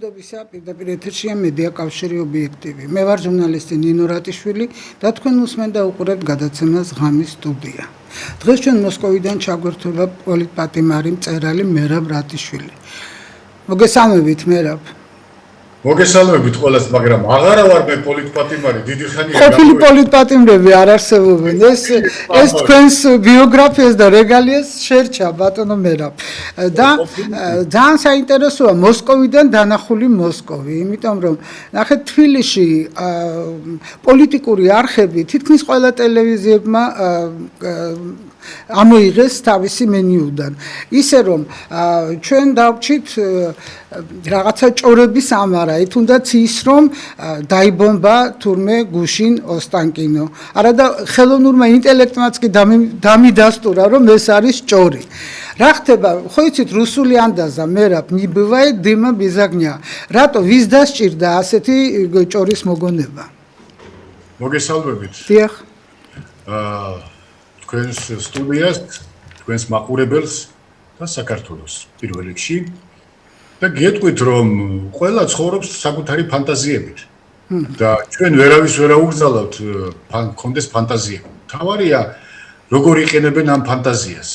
მადობისა პირდაპირ ეთერშია მედია კავშირი ობიექტივი. მე ვარ ჟურნალისტი ნინო რატიშვილი და თქვენ უსმენთ და უყურებთ გადაცემას ღამის სტუდია. დღეს ჩვენ მოსკოვიდან ჩაგვერთვება პოლიტპატიმარი მწერალი მერაბ რატიშვილი. მოგესალმებით მერაბ. მოგესალმებით ყველას, მაგრამ აღარა ვარ მე პოლიტპატიმარი, დიდი ხანია. ყოფილი პოლიტპატიმრები არ არსებობენ. ეს თქვენს ბიოგრაფიას და რეგალიას შერჩა ბატონო მერაბ. და ძალიან საინტერესოა მოსკოვიდან დანახული მოსკოვი, იმიტომ რომ ნახეთ თბილისში პოლიტიკური არხები თითქმის ყველა ტელევიზიებმა ამოიღეს თავისი მენიუდან. ისე რომ ჩვენ დავჭით რაღაცა ჭორების ამარა, თუნდაც ის რომ დაიბომბა თურმე გუშინ ოსტანკინო. არა და ხელოვნურმა ინტელექტმაც კი დამიდასტურა რომ ეს არის ჭორი. რა ხდება? ხო იცით რუსული ანდაზა მერაბ не бывает дыма без огня. რატო ვის დასჭირდა ასეთი ჭორის მოგონება? მოგესალმებით. დიახ. თქვენს სტუდიას, თქვენს მაყურებელს და საქართველოს პირველ რიგში და გეტყვით რომ ყველა ცხოვრობს საკუთარი ფანტაზიებით და ჩვენ ვერავის ვერ აუგზავნებთ კონდეს ფანტაზიები. თავარია როგორ იყენებენ ამ ფანტაზიას.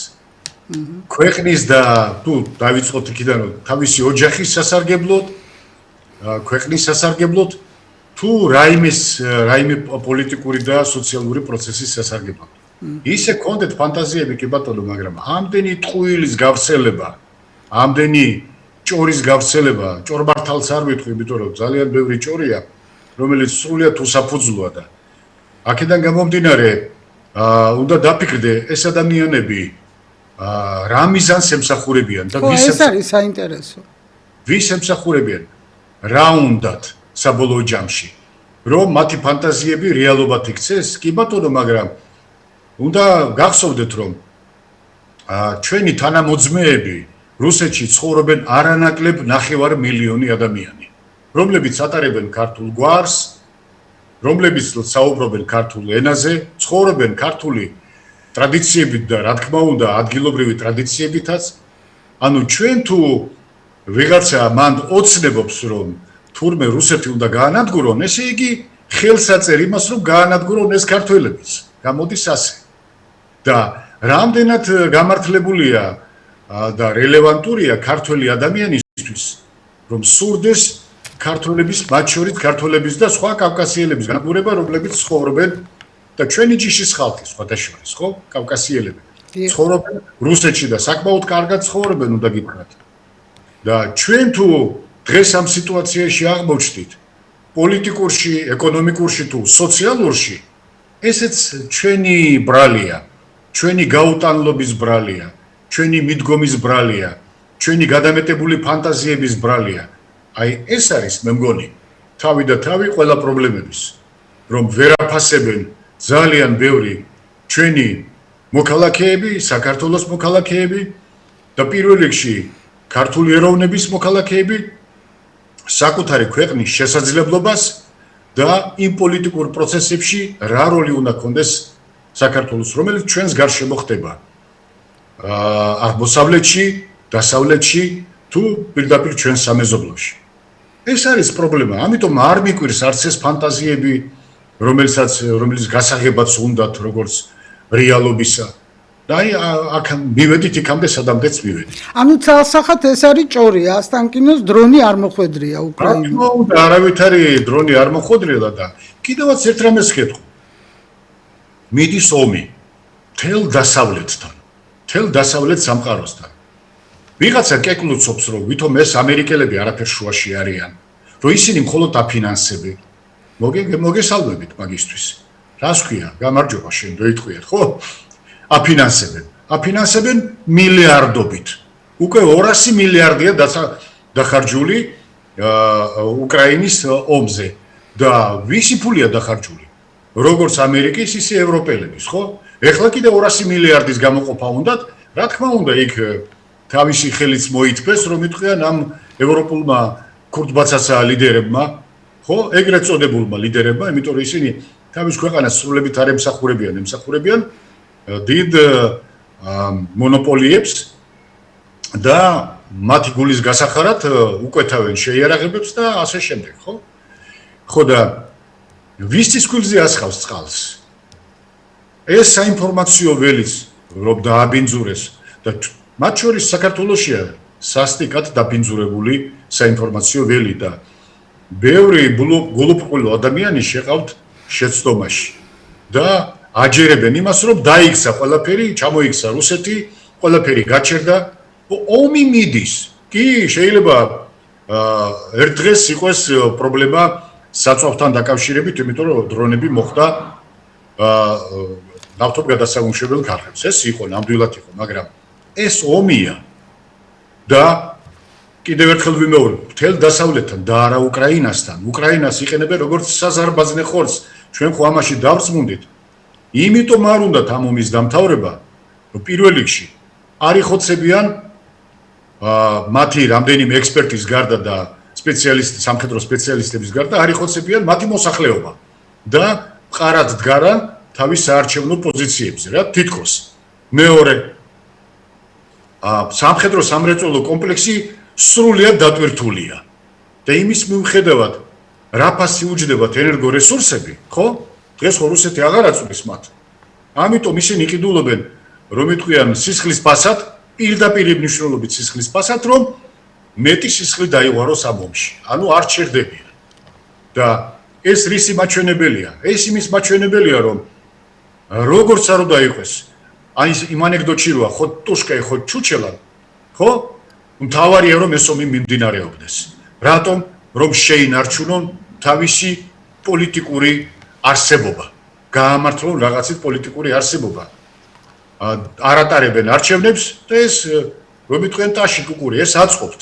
ქვეყნის და თუ დავიწყოთ იქიდან რომ თავისი ოჯახის სასარგებლოდ, ქვეყნის სასარგებლოდ თუ რაიმე პოლიტიკური და სოციალური პროცესის სასარგებლოდ. ისე კონდეთ ფანტაზიები კი ბატონო, მაგრამ ამდენი ტყუილის გავრცელება, ამდენი ჭორის გავრცელება, ჭორბართალს არ ვიტყვი, იმიტომ რომ ძალიან ბევრი ჭორია, რომელიც სრულიად უსაფუძვლოა და აქედან გამომდინარე, უნდა დაფიქრდე ეს ადამიანები რა მიზანს ემსახურებიან და ეს არის საინტერესო. ვის ემსახურებიან? რა უნდათ საბოლოო ჯამში? რომ მათი ფანტაზიები რეალობად იქცეს? კი ბატონო, მაგრამ უნდა გახსოვდეთ რომ ჩვენი თანამოძმეები რუსეთში ცხოვრობენ არანაკლებ 9 მილიონი ადამიანი, რომლებიც ატარებენ ქართულ გვარს, რომლებიც საუბრობენ ქართულ ენაზე, ცხოვრობენ ქართული ტრადიციებით და რა თქმა უნდა ადგილობრივი ტრადიციებითაც. ანუ ჩვენ თუ ვიღაცა მან ოცნებობს რომ თურმე რუსეთი უნდა გაანადგურონ, ესე იგი ხელს აწერ იმას რომ გაანადგურონ ეს ქართველებიც. გამოდის ასე. და რამდენად გამართლებულია და რელევანტურია ქართველი ადამიანისთვის, რომ სურდეს ქართველების, მათ შორის ქართველების და სხვა კავკასიელების განადგურება, რომლებიც ცხოვრობენ და ჩვენი ჯიშის ხალხი სხვათა შორის, ხო? კავკასიელები ცხოვრობენ რუსეთში და საკმაოდ კარგად ცხოვრობენ, უნდა გითხრათ. და ჩვენ თუ დღეს ამ სიტუაციაში აღმოჩნდით, პოლიტიკურში, ეკონომიკურში თუ სოციალურში, ესეც ჩვენი ბრალია, ჩვენი გაუტანლობის ბრალია, ჩვენი მიდგომის ბრალია, ჩვენი გადამეტებული ფანტაზიების ბრალია. აი ეს არის მე მგონი თავი და თავი ყველა პრობლემების, რომ ვერ აფასებენ ძალიან ბევრი ჩვენი მოქალაქეები, საქართველოს მოქალაქეები და პირველ რიგში ქართული ეროვნების მოქალაქეები საკუთარი ქვეყნის შესაძლებლობას და იმ პოლიტიკურ პროცესებში რა როლი უნდა კონდეს საქართველოს, რომელიც ჩვენს გარშემო ხდება. აღმოსავლეთში, დასავლეთში თუ პირდაპირ ჩვენს სამეზობლოში. ეს არის პრობლემა, ამიტომ არ მიკვირს არც ეს ფანტაზიები, რომელიც გასაღებაც უნდათ როგორც რეალობისა. და აი აქ მივედით იქამდე სადამდეც მივედით. ანუ ცალსახად ეს არის ჭორი, ოსტანკინოს დრონი არ მოხვედრია უკრაინაში. რა თქმა უნდა, არავითარი დრონი არ მოხვედრილა და კიდევაც ერთ რამეს გეტყვი. მიდის ომი თელ დასავლეთთან, თელ დასავლეთ სამყაროსთან. ვიღაცა კეკლუცობს, რომ ვითომ ეს ამერიკელები არაფერ შუაში არიან, რომ ისინი მხოლოდ აფინანსებენ. მოგესალმებით მაგისთვის. რას ქვია? გამარჯობა შენ დაიტყვიათ, ხო? აფინანსებენ მილიარდობით. უკვე 200 მილიარდია დახარჯული უკრაინის ომზე და ვისი ფულია დახარჯული? როგორც ამერიკის, ისე ევროპელების, ხო? ეხლა კიდე 200 მილიარდის გამოყოფა უნდათ, რა თქმა უნდა, იქ თავისი ხელიც მოითბეს, რომ იტყვიან ამ ევროპულმა ქურდბაცაცა ლიდერებმა, ხო? ეგრეთ წოდებულმა ლიდერებმა, იმიტომ რომ ისინი თავის ქვეყანას სრულებით არ ემსახურებიან დიდ მონოპოლიებს და მათი გულის გასახარად უკვეთავენ შეიარაღებებს და ასე შემდეგ, ხო? ხო და ვისთვის გულზე ასხავს წყალს? ეს საინფორმაციო ველიც რომ დააბინძურეს და მათ შორის საქართველოსია სასტიკად დაბინძურებული საინფორმაციო ველი და ბევრი გულუბრყვილო ადამიანი შეყავთ შეცდომაში და აჯერებენ იმას რომ დაიქცა ყველაფერი, ჩამოიქცა რუსეთი, ყველაფერი გაჩერდა, ომი მიდის. კი, შეიძლება ერთ დღეს იყოს პრობლემა საწვავთან დაკავშირებით, იმიტომ რომ დრონები მოხდა ნავთობგადასამუშავებელ ქარხნებს. ეს იყო ნამდვილად იყო, მაგრამ ეს ომია და კიდევ ერთხელ ვიმეორებ, მთელ დასავლეთთან და არა უკრაინასთან. უკრაინას იყენებენ როგორც საზარბაზნე ხორცს. ჩვენ ხო ამაში დავწმუნდით. იმიტომ არ უნდათ ამ ომის დამთავრება, რომ პირველ რიგში არ იხოცებიან მათი რამდენიმე ექსპერტის გარდა და სამხედრო სპეციალისტების გარდა არ იხოცებიან მათი მოსახლეობა და მყარად დგარან თავის საარჩევნო პოზიციებზე, რა თითქოს. მეორე სამხედრო სამრეწველო კომპლექსი სრულიად დატვირთულია და იმის მიუხედავად რა ფასი უჯდებათ ენერგორესურსები, ხო? დღეს ხო რუსეთი აღარ აწვდის მათ. ამიტომ ისინი იყიდულობენ, რომ იტყვიან სისხლის ფასად, პირდაპირ მნიშვნელობით სისხლის ფასად, რომ მეტი სისხლი დაიღვაროს ამ ომში. ანუ არ ჩერდებიან. და ეს რისი მაჩვენებელია? ეს იმის მაჩვენებელია, რომ როგორც არ უნდა იყოს, აი იმ ანეკდოტში როა, ხო ტუშკა ხო ჩუჩელა, ხო? მთავარია რომ ეს ომი მიმდინარეობდეს. რატომ? რომ შეინარჩუნონ თავისი პოლიტიკური არსებობა. გაამართლონ რაღაცით პოლიტიკური არსებობა. არ ატარებენ არჩევნებს და ეს რომ იტყვიან ტაში კუკური, ეს აწყობთ.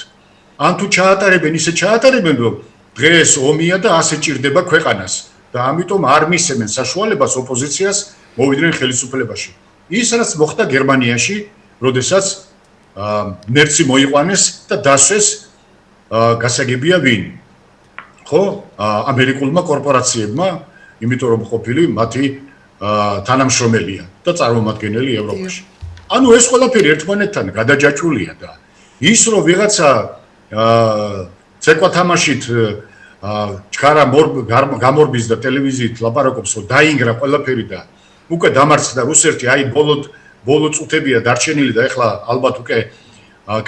ან თუ ჩაატარებენ, ისე ჩაატარებენ, რომ დღეს ომია და ასე ჭირდება ქვეყანას და ამიტომ არ მისცემენ საშუალებას ოპოზიციას მოვიდნენ ხელისუფლებაში. ის რაც მოხდა გერმანიაში, როდესაც მერცი მოიყვანეს და დასვეს გასაგებია ვინ? ხო? ამერიკულმა კორპორაციებმა, იმიტომ რომ ყოფილი მათი თანამშრომელია და წარმომადგენელი ევროპაში. ანუ ეს ყველაფერი ერთმანეთთან გადაჯაჭვულია და ის რომ ვიღაცა ცეკვა თამაშით ჩქარა გამორბის და ტელევიზიით ლაპარაკობს რომ დაინგრა ყველაფერი და უკვე დამარცხდა რუსეთი, აი ბოლო წუთებია დარჩენილი და ეხლა ალბათ უკვე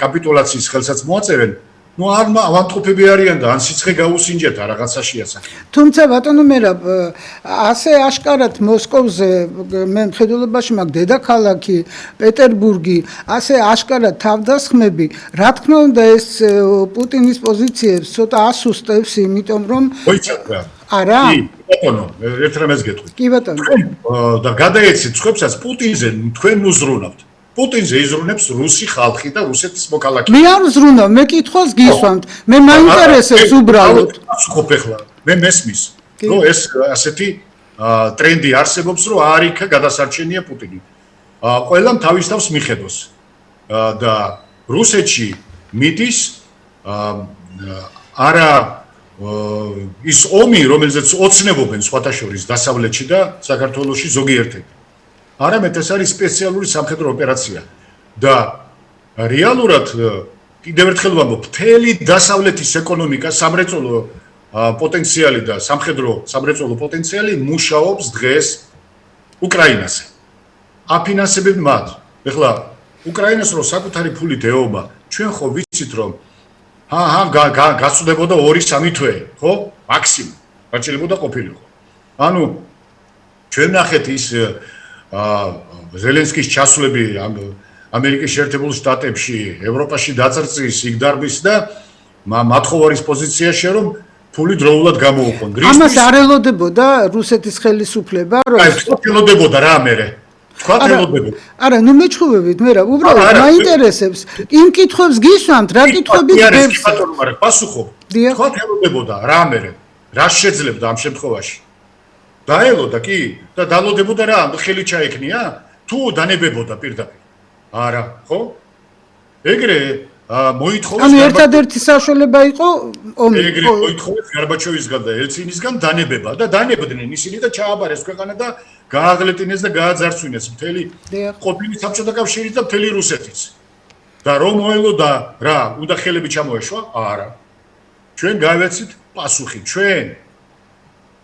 კაპიტულაციის ხელსაც მოაწერენ. ნუ არ ავანტყოფები არიან და ან სიცხე გაუსინჯეთ რაღაცაში ასაკი. თუმცა ბატონო მერაბ, ასე აშკარად მოსკოვზე მე მხედველობაში მაქვს დედაქალაქი პეტერბურგი, ასე აშკარად თავდასხმები, რა თქმა უნდა ეს პუტინის პოზიციებს ცოტა ასუსტებს, იმიტომ რომ არა? კი, ბატონო, ერთ რამეს გეტყვი. კი ბატონო. და გადაეცით ხვებსაც პუტინზე თქვენ უზრუნავთ. პუტინზე იზრუნებს რუსი ხალხი და რუსეთის მოქალაქეები. მე არ ვზრუნავ, მე კითხვას გისვამთ. მე მაინტერესებს უბრალოდ. ხოფ ეხლა, მე მესმის, რომ ეს ასეთი ტრენდი არსებობს, რომ არ იქა გადასარჩენია პუტინი. ყველამ თავის თავს მიხედოს. და რუსეთში მიდის არა ის ომი, რომელზეც ოცნებობენ სხვათა შორის დასავლეთში და საქართველოში ზოგიერთები. არამედ ეს არის სპეციალური სამხედრო ოპერაცია და რეალურად კიდევ ერთხელ ვამბობ, მთელი დასავლეთის ეკონომიკა, სამრეწველო პოტენციალი და სამრეწველო პოტენციალი მუშაობს დღეს უკრაინაზე. აფინანსებენ მათ. ეხლა უკრაინას რო საკუთარი ფულით ეობა, ჩვენ ხო ვიცით რომ გასწდებოდა 2-3 თვე, ხო? მაქსიმუმ. გაჭირებოდა ყოფილიყო. ანუ ჩვენ ნახეთ ის ზელენსკის ჩასვლები ამერიკის შეერთებულ შტატებში, ევროპაში დაწერწის, იქ დარბის და მათხოვარის პოზიციაში რომ ფული დროულად გამოუყონ. ამას არ ელოდებოდა რუსეთის ხელისუფლება, რომ ელოდებოდა რა მერე. თქვა ელოდებოდა. არა, ნუ მეჩხუბებით, მერა, უბრალოდ მაინტერესებს. იმ კითხვებს გისვამთ, რა კითხვები გებს? ბატონო, მაგრამ პასუხობ. თქვა ელოდებოდა რა მერე. რა შეძლებდა ამ შემთხვევაში? დაელოდა კი და დალოდებოდა რა ხელი ჩაექნია თუ დანებებოდა პირდაპირ არა ხო ეგრე მოითხოვეს ანუ ერთადერთი საშუალება იყო ომი ეგრე მოითხოვეს გარბაჩოვისგან და ელცინისგან დანებება და დანებდნენ ისინი და ჩააბარეს ქვეყანა და გააღლეტინეს და გააძარცვინეს მთელი ყოფილი საბჭოთა კავშირი და მთელი რუსეთიც და რომ მოელოდა რა, უნდა ხელები ჩამოეშვა? არა. ჩვენ გავეცით პასუხი, ჩვენ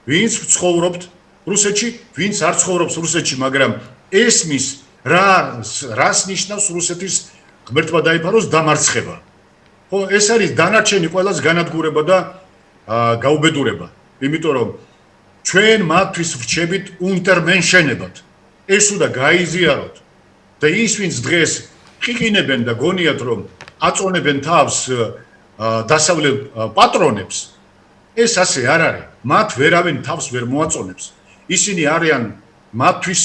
ვინც ცხოვრობთ რუსეთში, ვინც არ ცხოვრობს რუსეთში, მაგრამ ესმის რას ნიშნავს რუსეთის ღმერთმა დაიფაროს დამარცხება. ხო, ეს არის დანარჩენი ყველას განადგურება და გაუბედურება. იმიტომ რომ ჩვენ მათთვის ვრჩებით უნტერმენშენებად. ეს უნდა გაიზიაროთ. და ის ვინც დღეს ყიყინებენ და გონიათ რომ აწონებენ თავს დასავლელ პატრონებს, ეს ასე არ არის. მათ ვერავინ თავს ვერ მოაწონებს. ისინი არიან მათთვის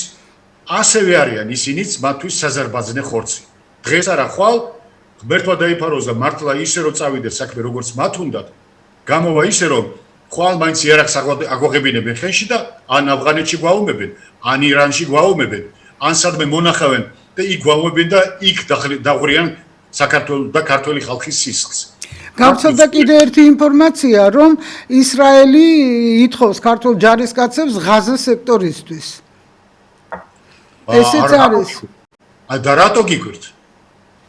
ასევე არიან ისინიც მათთვის საზარბაზნე ხორცი. დღეს არა ხვალ ღმერთმა დაიფაროს და მართლა ისე რომ წავიდეს საქმე როგორც მათ უნდათ, გამოვა ისე რომ ხვალ მაინც იარაღს აგვაღებინებენ ხელში და ან ავღანეთში გვაუმებენ, ან ირანში გვაუმებენ, ან სადმე მონახავენ და იქ გვაუმებენ და იქ დაღვრიან საქართველოს და ქართული ხალხის სისხლს. გავრცელდა კიდე ერთი ინფორმაცია, რომ ისრაელი ითხოვს ქართულ ჯარისკაცებს ღაზა სექტორისთვის. ესეც არის. და რატო გიგვირთ?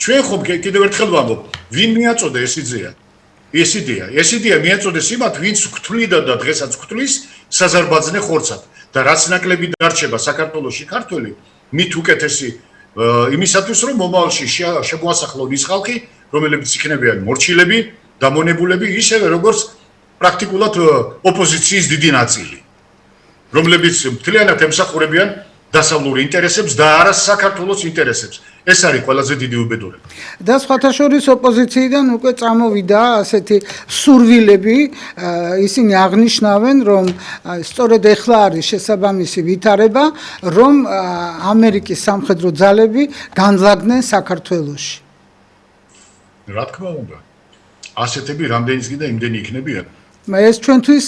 ჩვენ ხომ კიდევ ერთხელ ვამბობ, ვინ მიაწოდა ეს იდეა? ეს იდეა მიაწოდეს იმათ, ვინც გვთვლიდა და დღესაც გვთვლის საზარბაზნე ხორცად და რაც ნაკლები დარჩება საქართველოში ქართველი, მით უკეთესი იმისათვის, რომ მომავალში შემოასახლონ ის ხალხი, რომლებიც იქნებიან მორჩილები, დამონებულები, ისევე როგორც პრაქტიკულად ოპოზიციის დიდი ნაწილი, რომლებიც მთლიანად ემსახურებიან დასავლურ ინტერესებს და არა საქართველოს ინტერესებს. ეს არის ყველაზე დიდი უბედურება. და სხვათა შორის ოპოზიციიდან უკვე წამოვიდა ასეთი სურვილები, ისინი აღნიშნავენ, რომ სწორედ ეხლა არის შესაბამისი ვითარება, რომ ამერიკის სამხედრო ძალები განლაგდნენ საქართველოში. რა თქმა უნდა. ასეთები რამდენიც და იმდენი იქნებიან. ეს ჩვენთვის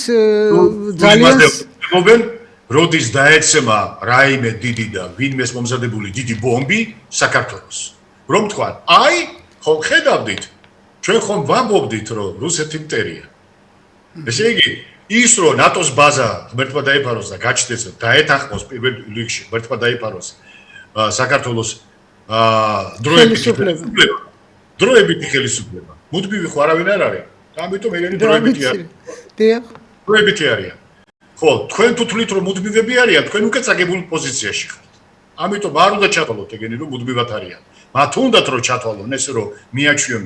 ძალიან როდის დაეცემა რაიმე დიდი და ვინმეს მომზადებული დიდი ბომბი საქართველოს. რომ თქვა, აი, ხომ ხედავდით, ჩვენ ხომ ვამბობდით, რომ რუსეთი მტერია. ესე იგი, ის რომ ნატოს ბაზა ღმერთმა დაიფაროს და გაჩნდეს და დაეთანხმოს პირველ რიგში ღმერთმა დაიფაროს საქართველოს დროებითი ხელისუფლება. მუდმივი ხო არავინ არ არის. ამიტომ ეგენი დროებითი არის. დიახ. დროებითი არიან. ხო, თქვენ თუ თვლით რომ მუდმივები არიან, თქვენ უკვე წაგებულ პოზიციაში ხართ. ამიტომ არ უნდა ჩათვალოთ ეგენი რომ მუდმივად არიან. მათ უნდათ რომ ჩათვალონ ესე რომ მიაჩვიონ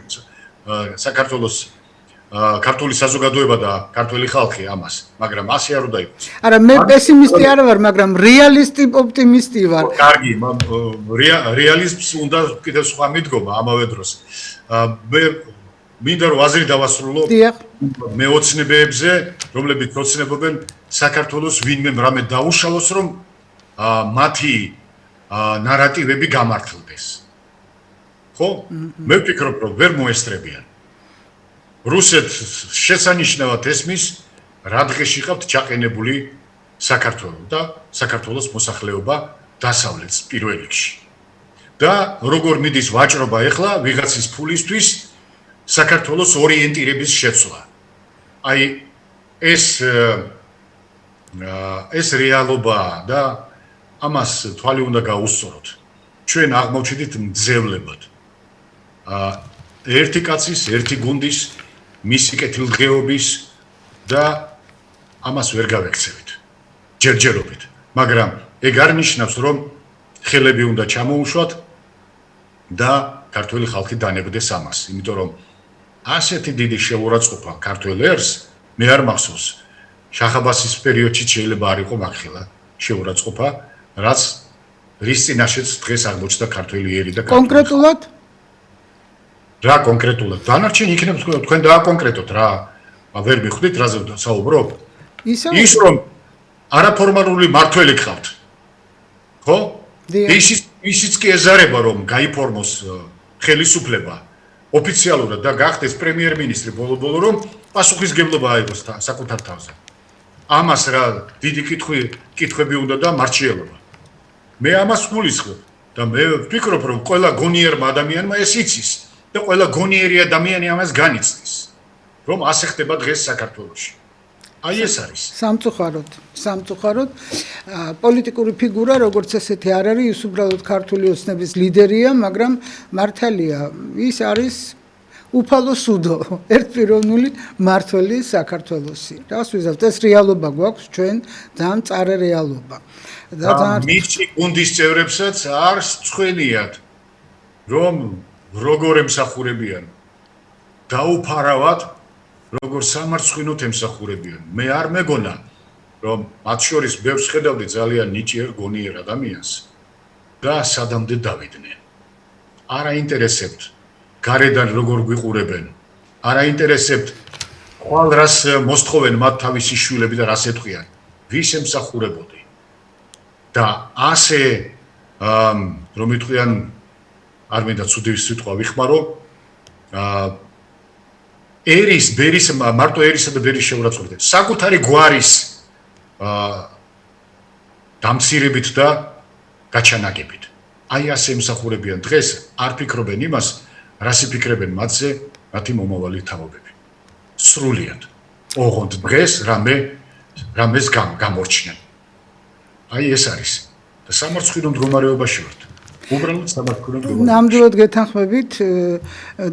საქართველოს ქართული საზოგადოება და ქართული ხალხი ამას, მაგრამ ასე არ უნდა იყოს. არა, მე პესიმისტი არ ვარ, მაგრამ რეალისტი ოპტიმისტი ვარ. კარგი, რეალიზმს უნდა კიდევ სხვა მიდგომა ამავე დროს. მე მინდა რომ აზრი დავასრულო მეოცნებებზე, რომლებიც ოცნებობენ საქართველოს ვინმე რამე დაუშალოს, რომ მათი ნარატივები გამართლდეს. ხო? მე ვფიქრობ, რომ ვერ მოესწრებიან. რუსეთს შესანიშნავად ესმის, რა დღეში ყავთ ჩაყენებული საქართველო და საქართველოს მოსახლეობა დასავლეთს პირველ რიგში. და როგორ მიდის ვაჭრობა ეხლა ვიღაცის ფულისთვის საქართველოს ორიენტირების შეცვლა. აი ეს რეალობაა და ამას თვალი უნდა გაუსწოროთ. ჩვენ აღმოჩნდით მძევლებად. ერთი კაცის, ერთი გუნდის, მისი კეთილდღეობის და ამას ვერ გავექცევით. ჯერჯერობით. მაგრამ ეგ არ ნიშნავს, რომ ხელები უნდა ჩამოუშვათ და ქართული ხალხი დანებდეს ამას. იმიტომ რომ ასეთი დიდი შეურაცხყოფა ქართველ ერს მე არ მახსოვს. შახაბასის პერიოდში შეიძლება არ იყო მაგხელა შეურაცხყოფა, რაც რის წინაშეც დღეს აღმოჩნდა ქართველი ერი და კონკრეტულად რა კონკრეტულად? დანარჩენი იქნებს თქვენ დააკონკრეტოთ რა. ვერ მიხვდით რაზე საუბრობ? ის რომ არაფორმალური მართველი ხავთ. ხო? ისიც კი ეზარება რომ გაიფორმოს ხელისუფლება ოფიციალურად და გახდეს პრემიერ-მინისტრი ბოლო-ბოლო რომ პასუხისგებლობა აიღოს საკუთარ თავზე. ამას რა დიდი კითხვები უნდა და მარჩიელობა. მე ამას გულისხმობ და მე ვფიქრობ რომ ყველა გონიერმა ადამიანმა ეს იცის და ყველა გონიერი ადამიანი ამას განიცდის რომ ასე ხდება დღეს საქართველოში. აი ეს არის. სამწუხაროდ პოლიტიკური ფიგურა როგორც ესეთი არ არის, ის უბრალოდ ქართული ოცნების ლიდერია, მაგრამ მართალია, ის არის უფალო სუდო, ერთპიროვნული მართველი საქართველოსი. რას ვიზავთ, ეს რეალობა გვაქვს ჩვენ, ძალიან მწარე რეალობა. და მისი გუნდის წევრებსაც არ წვენიათ, რომ როგორ ემსახურებიან დაუფარავად, როგორ სამარცხვინოთ ემსახურებიან. მე არ მეგონა, რომ მათ შორის ბევრს ხედავდი ძალიან ნიჭიერ გონიერ ადამიანს და სადამდე დავიდნენ. არ აინტერესებთ გარედან როგორ გვიყურებენ, არ აინტერესებთ ხვალ რას მოსთხოვენ მათ თავისი შვილები და რას ეთქვიან, ვის ემსახურებოდი. და ასე რომ იტყვიან არ მინდა ცუდი სიტყვა ვიხმარო, ერის ბერის მარტო ერისა და ბერის შეურაცხყოფით საკუთარი გვარის დამცირებით და გაჩანაგებით. აი ასე ემსახურებიან დღეს, არ ფიქრობენ იმას, რას იფიქრებენ მათზე, მათი მომავალი თაობები. სრულიად. ოღონდ დღეს რამეს გამორჩნენ. აი ეს არის. და სამარცხვინო მდგომარეობაში ვართ. უბრალოდ სამარცხვინო მდგომარეობაში. ნამდვილად გეთანხმებით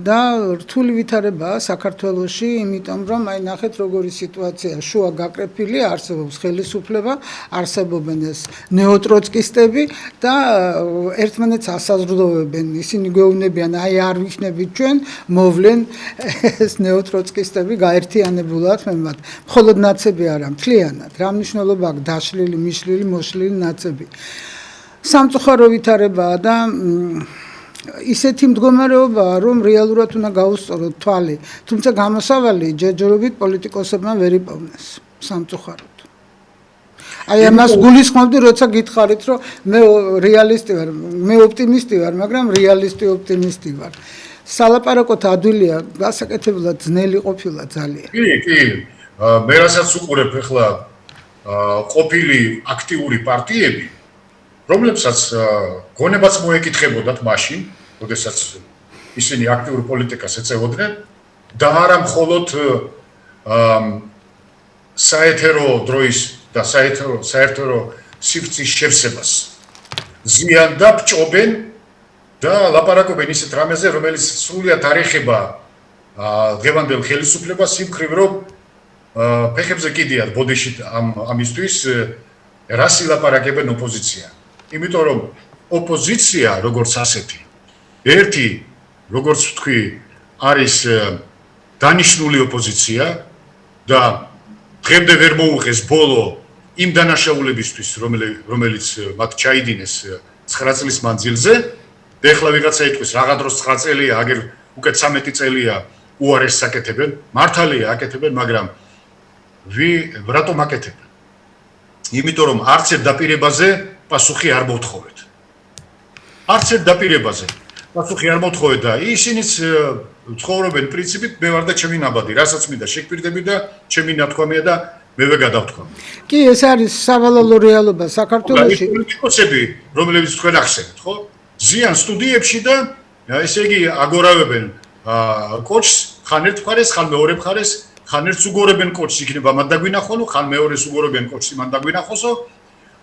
და რთული ვითარებაა საქართველოში, იმიტომ რომ აი ნახეთ როგორი სიტუაცია, შუა გაკრეფილი, არსებობს ხელისუფლება, არსებობენ ეს ნეოტროცკისტები და ერთმანეთს ასაზრდოვებენ. ისინი გვეუბნებიან, აი არ ვიქნებით ჩვენ, მოვლენ ეს ნეოტროცკისტები გაერთიანებულად მემად. მხოლოდ ნაცები არა, მთლიანად. რა მნიშვნელობა აქვს დაშლილი, მიშლილი, მოშლილი ნაცები. სამწუხარო ვითარებაა და ისეთი მდგომარეობაა, რომ რეალურად უნდა გაუსწოროთ თვალი, თუმცა გამოსავალი ჯერჯერობით პოლიტიკოსებმა ვერ იპოვნეს. სამწუხაროდ. აი ამას გულისხმობდი, როცა გითხარით, რომ მე რეალისტი ვარ, მე ოპტიმისტი ვარ, მაგრამ რეალისტი ოპტიმისტი ვარ. სალაპარაკოთ ადვილია, გასაკეთებლად ძნელი ყოფილა ძალიან. კი. მე რასაც უყურებ ახლა ყოფილი აქტიური პარტიები, რომლებსაც გონებაც მოეკითხებოდათ მაშინ, როდესაც ისინი აქტიურ პოლიტიკას ეწევოდნენ და არა მხოლოდ საეთერო დროის და საერთო სივრცის შევსებას ზიან და ბჭობენ და ლაპარაკობენ ისეთ რამეზე, რომელიც სრულიად არ ეხება დღევანდელ ხელისუფლებას იმ მხრივ, რომ ფეხებზე კიდიათ ბოდიში ამისთვის რას ილაპარაკებენ ოპოზიცია. იმიტომ რომ ოპოზიცია როგორც ასეთი ერთი როგორც ვთქვი არის დანიშნული ოპოზიცია და დღემდე ვერ მოუღეს ბოლო იმ დანაშაულებისთვის რომელიც მათ ჩაიდინეს 9 წლის მანძილზე და ეხლა ვიღაცა იტყვის რაღა დროს 9 წელია აგერ უკეთ 13 წელია უარეს საკეთებენ მართალია აკეთებენ მაგრამ რატომ აკეთებენ იმიტომ რომ არც ერთ დაპირებაზე პასუხი არ მოვთხოვეთ. არც ერთ დაპირებაზე პასუხი არ მოვთხოვეთ და ისინიც ცხოვრობენ პრინციპით მე ვარ და ჩემი ნაბადი, რასაც მინდა შეგვირდები და ჩემი ნათქვამია და მევე გადავთქვა. კი, ეს არის სავალალო რეალობა საქართველოში. პოლიტიკოსები, რომლებიც თქვენ ახსენეთ, ხო? ზიან სტუდიებში და ესე იგი აგორავებენ კოჩს, ხან ერთ მხარეს, ხან მეორე მხარეს, ხან ერთს უგორებენ კოჩს, იქნება მან დაგვინახონო, ხან მეორეს უგორებენ კოჩს, მან დაგვინახოსო.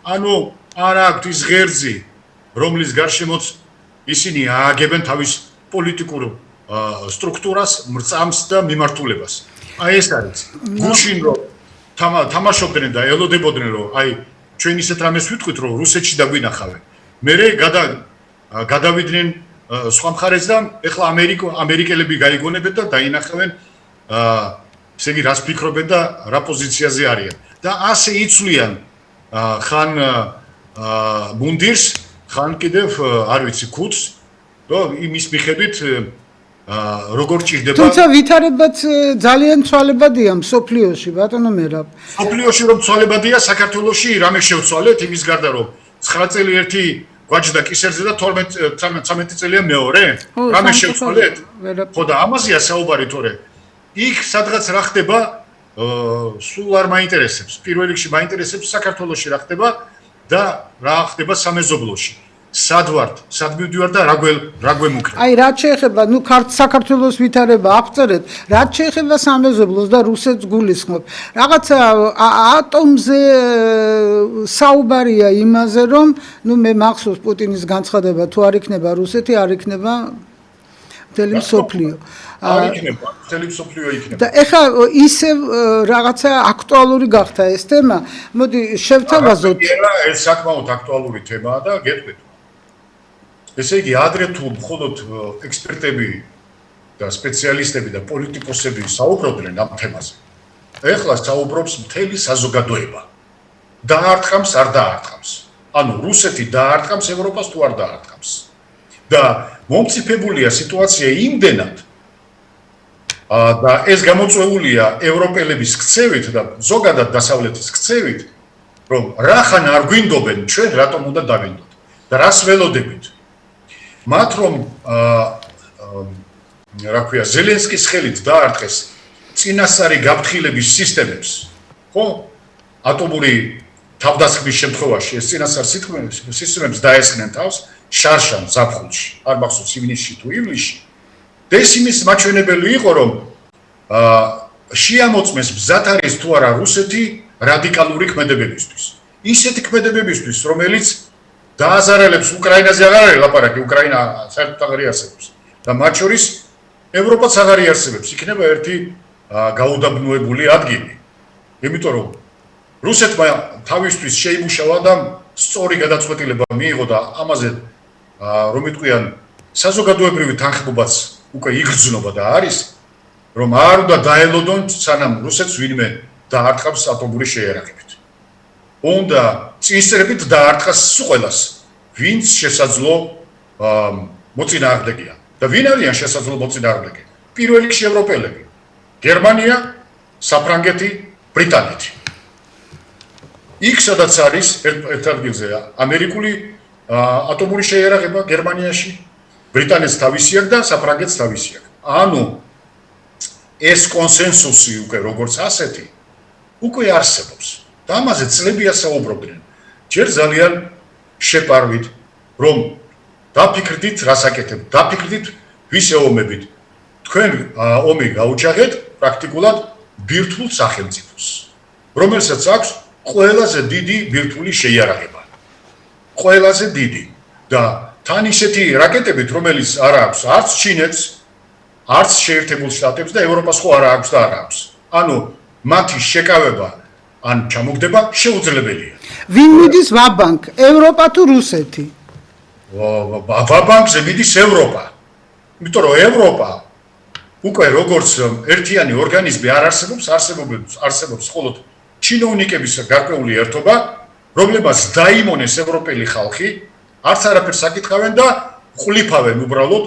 ანუ არ აქვთ ის ღერძი, რომლის გარშემოც ისინი ააგებენ თავის პოლიტიკურ სტრუქტურას, მრწამს და მიმართულებას. აი ეს არის. გუშინ რომ თამაშობდნენ და ელოდებოდნენ რომ აი ჩვენ ისეთ რამეს ვიტყვით რომ რუსეთში დაგვინახავენ. მერე გადავიდნენ სხვა მხარეს და ეხლა ამერიკელები გაიგონებენ და დაინახავენ ესე იგი რას ფიქრობენ და რა პოზიციაზე არიან. და ასე იცვლიან ხან მუნდირს, ხან კიდევ არ ვიცი ქუდს, რომ იმის მიხედვით როგორ ჭირდება. თუმცა ვითარებაც ძალიან ცვალებადია მსოფლიოში, ბატონო მერაბ. მსოფლიოში რომ ცვალებადია, საქართველოში რამე შევცვალეთ იმის გარდა რომ 9 წელი ერთი გვაჯდა კისერზე და 13 წელია მეორე? რამე შევცვალეთ? ხო და ამაზეა საუბარი თორე. იქ სადღაც რა ხდება სულ არ მაინტერესებს. პირველ რიგში მაინტერესებს საქართველოში რა ხდება და რა ხდება სამეზობლოში. სად მივდივარ და რა გვემუქრება. აი რაც შეეხება საქართველოს ვითარება აღწერეთ, რაც შეეხება სამეზობლოს და რუსეთს გულისხმობ. რაღაცა ატომზე საუბარია იმაზე, რომ მე მახსოვს პუტინის განცხადება, თუ არ იქნება რუსეთი, არ იქნება მთელი მსოფლიო. არ იქნება, მთელი მსოფლიო იქნება. და ეხლა ისევ რაღაცა აქტუალური გახდა ეს თემა. მოდი შევთავაზოთ. ეს საკმაოდ აქტუალური თემაა და გეტყვით. ესე იგი, ადრე თუ მხოლოდ ექსპერტები და სპეციალისტები და პოლიტიკოსები საუბრობდნენ ამ თემაზე. ეხლა საუბრობს მთელი საზოგადოება. დაარტყამს, არ დაარტყამს. ანუ რუსეთი დაარტყამს ევროპას თუ არ დაარტყამს. და მომწიფებულია სიტუაცია იმდენად და ეს გამოწვეულია ევროპელების ქცევით და ზოგადად დასავლეთის ქცევით, რომ რახან არ გვინდობენ ჩვენ რატომ უნდა დავინდოთ და რას ველოდებით. მათ რომ რა ქვია ზელენსკის ხელით დაარტყეს წინასწარი გაფრთხილების სისტემებს, ხო? ატომური თავდასხმის შემთხვევაში ეს წინასწარ სისტემებს დაესხნენ თავს შარშან ზაფხულში, არ მახსოვს ივნისში თუ ივლისში. და ეს იმის მაჩვენებელი იყო, რომ შეამოწმეს მზად არის თუ არა რუსეთი რადიკალური ქმედებებისთვის. ისეთი ქმედებებისთვის, რომელიც დააზარალებს უკრაინაზე აღარ არის ლაპარაკი, უკრაინა საერთოდ აღარ არსებობს. და მათ შორის ევროპაც აღარ არსებობს, იქნება ერთი გაუდაბნოებული ადგილი. იმიტომ რომ რუსეთმა თავისთვის შეიმუშავა და სწორი გადაწყვეტილება მიიღო და ამაზე რომ იტყვიან საზოგადოებრივი თანხმობაც უკვე იგრძნობა და არის, რომ არ უნდა დაელოდონ სანამ რუსეთს ვინმე დაარტყავს ატომური შეიარაღებით. უნდა წინსწრებით დაარტყას ყველას, ვინც შესაძლო მოწინააღმდეგეა. და ვინ არიან შესაძლო მოწინააღმდეგე? პირველ რიგში ევროპელები. გერმანია, საფრანგეთი, ბრიტანეთი. იქ სადაც არის ერთ ადგილზე ამერიკული ატომური შეიარაღება გერმანიაში, ბრიტანეთს თავისი აქვს და საფრანგეთს თავისი აქვს. ანუ ეს კონსენსუსი უკვე როგორც ასეთი უკვე არსებობს. და ამაზე წლებია საუბრობდნენ. ჯერ ძალიან შეპარვით, რომ დაფიქრდით, რას აკეთებთ, დაფიქრდით, ვის ეომებით. თქვენ ომი გაუჩაღეთ პრაქტიკულად ბირთვულ სახელმწიფოს, რომელსაც აქვს ყველაზე დიდი ბირთვული შეიარაღება. ყველაზე დიდი. და თან ისეთი რაკეტებით, რომელიც არ აქვს არც ჩინეთს, არც შეერთებულ შტატებს და ევროპას ხო არ აქვს და არ აქვს. ანუ მათი შეკავება ან ჩამოგდება შეუძლებელია. ვინ მიდის ვაბანკ, ევროპა თუ რუსეთი? ვაბანკზე მიდის ევროპა. იმიტომ რომ ევროპა უკვე როგორც ერთიანი ორგანიზმი არ არსებობს მხოლოდ ჩინოვნიკების გარკვეული ერთობა, რომლებმაც დაიმონეს ევროპელი ხალხი, არც არაფერს აკითხავენ და ხვლიფავენ უბრალოდ,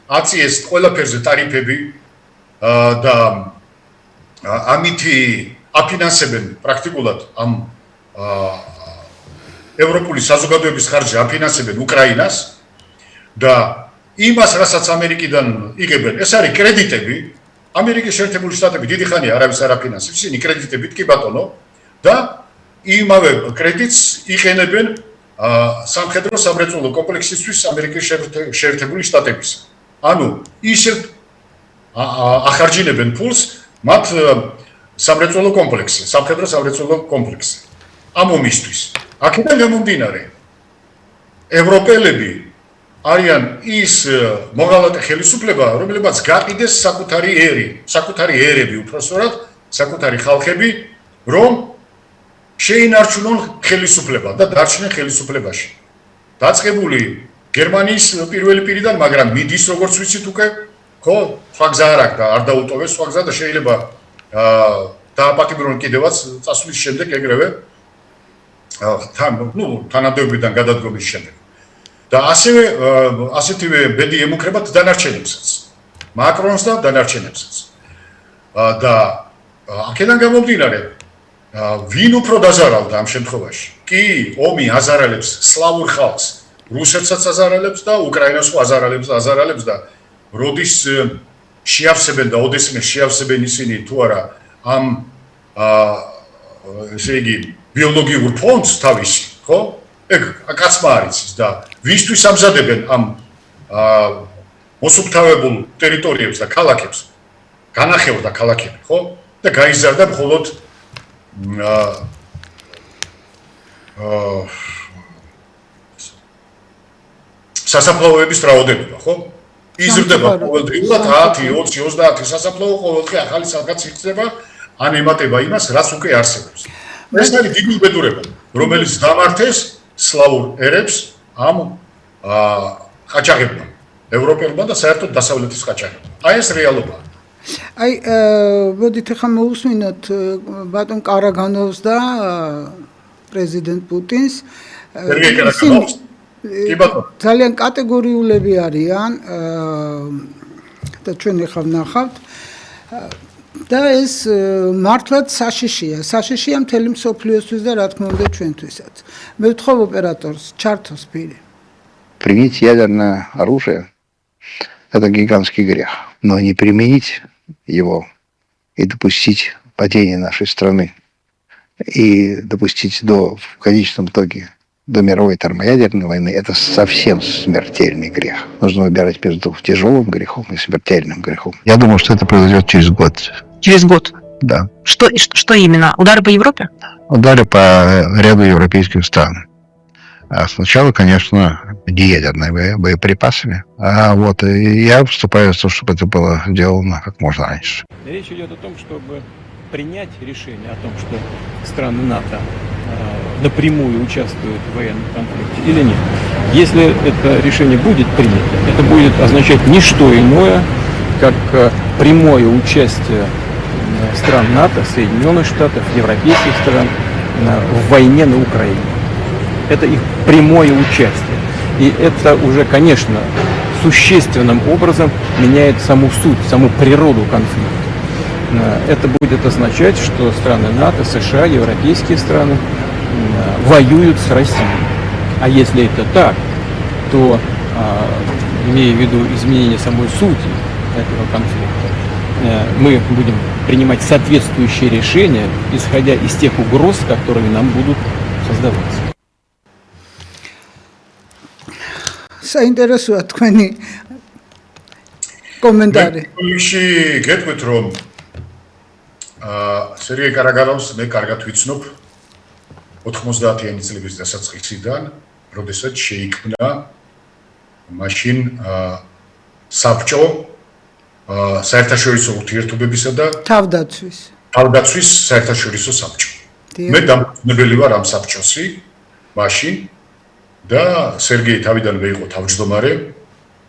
აწიეს ყველაფერზე ტარიფები და ამითი აფინანსებენ პრაქტიკულად ამ ევროპული საზოგადოების ხარჯზე აფინანსებენ უკრაინას და იმას, რასაც ამერიკიდან იღებენ, ეს არის კრედიტები. ამერიკის შეერთებული შტატები დიდი ხანია არავის არ აფინანსებს, ისინი კრედიტებით კი ბატონო და იმავე კრედიტს იყენებენ სამხედრო სამრეწველო კომპლექსისთვის ამერიკის შეერთებული შტატების. ანუ ისევ ახარჯინებენ ფულს მათ სამრეწველო კომპლექსზე, სამხედრო სამრეწველო კომპლექსზე. ამ ომისთვის. აქედან გამომდინარე, ევროპელები არიან ის მოღალატე ხელისუფლება, რომლებაც გაყიდეს საკუთარი ერები, უпроსტად, საკუთარი ხალხები, რომ შეინარჩუნონ ხელისუფლება და დარჩნენ ხელისუფლებაში. დაწყებული გერმანიის პირველი პირიდან, მაგრამ მიდის როგორც ვიცით უკვე, ხო, სხვა გზა არ აქვს და არ დაუტოვეს სხვა გზა და შეიძლება დააპატიმრონ კიდევაც წასვლის შემდეგ ეგრევე თანადოებიდან გადადგომის შემდეგ. და ასეთივე ბედი ემუქრებათ დანარჩენებსაც, მაკრონს და დანარჩენებსაც. და აქედან გამომდინარე, ვინ უფრო დაზარალდა ამ შემთხვევაში? კი, ომი აზარალებს სლავურ ხალხს, რუსეთსაც აზარალებს და უკრაინას ხო აზარალებს და როდის შეავსებენ და ოდესმე შეავსებენ ისინი თუ არა ამ ესე იგი ბიოლოგიურ ფონდს თავისი, ხო? ეგ კაცმა არის ის და ვისთვის ამზადებენ ამ მოსუფთავებულ ტერიტორიებს და ქალაქებს განახევრდა ქალაქები, ხო? და გაიზარდა მხოლოდ სასაფლაოების რაოდენობა, ხო? იზრდება ყოველდღიურად 10, 20, 30 სასაფლაო ყოველდღე ახალი სადღაც იხსნება, ან ემატება იმას, რაც უკვე არსებობს. ეს არის დიდი უბედურება, რომელიც დამართეს სლავურ ერებს ამ ყაჩაღებმა, ევროპელმა და საერთოდ დასავლეთის ყაჩაღებმა. აი ეს რეალობაა. აი, მოდით ახლა მოусმინოთ ბატონ კარაგანოვს და პრეზიდენტ პუტინს. სერგეი კარაგანოვს. კი ბატონო. ძალიან კატეგორიულები არიან და ჩვენ ახლა ვნახავთ. და ეს მართლაც საშიშია. საშიშია მთელი მსოფლიოსთვის და რა თქმა უნდა ჩვენთვისაც. მე ვთხოვ ოპერატორს ჩართოს პირი. Применить ядерное оружие – это гигантский грех. Но не применить его и допустить падения нашей страны, и допустить в конечном итоге до мировой термоядерной войны – это совсем смертельный грех. Нужно выбирать между тяжелым грехом и смертельным грехом. Я думаю, что это произойдет через год. Через год? Да. Что именно? Удары по Европе? Удары по ряду европейских стран. А сначала, конечно, неядерными боеприпасами. Я вступаю за то, чтобы это было сделано как можно раньше. Речь идет о том, чтобы принять решение о том, что страны НАТО напрямую участвуют в военном конфликте или нет. Если это решение будет принято, это будет означать не что иное, как прямое участие стран НАТО, Соединенных Штатов, европейских стран в войне на Украине. Это их прямое участие. И это уже, конечно, существенным образом меняет саму суть, саму природу конфликта. Это будет означать, что страны НАТО, США, европейские страны воюют с Россией. А если это так, то, имея в виду изменение самой сути этого конфликта, мы будем принимать соответствующие решения, исходя из тех угроз, которые нам будут создаваться. საინტერესოა თქვენი კომენტარი. ისე გეტყვით რომ სერგეი კარაგანოვს მე კარგად ვიცნობ 90-იანი წლების დასაწყისიდან, როდესაც შეიქმნა მაშინ საბჭო საერთაშორისო ურთიერთობებისა და თავდაცვის საერთაშორისო საბჭო. მე დამფუძნებელი ვარ ამ საბჭოსი მაშინ და სერგეი თავიდანვე იყო თავმჯდომარე,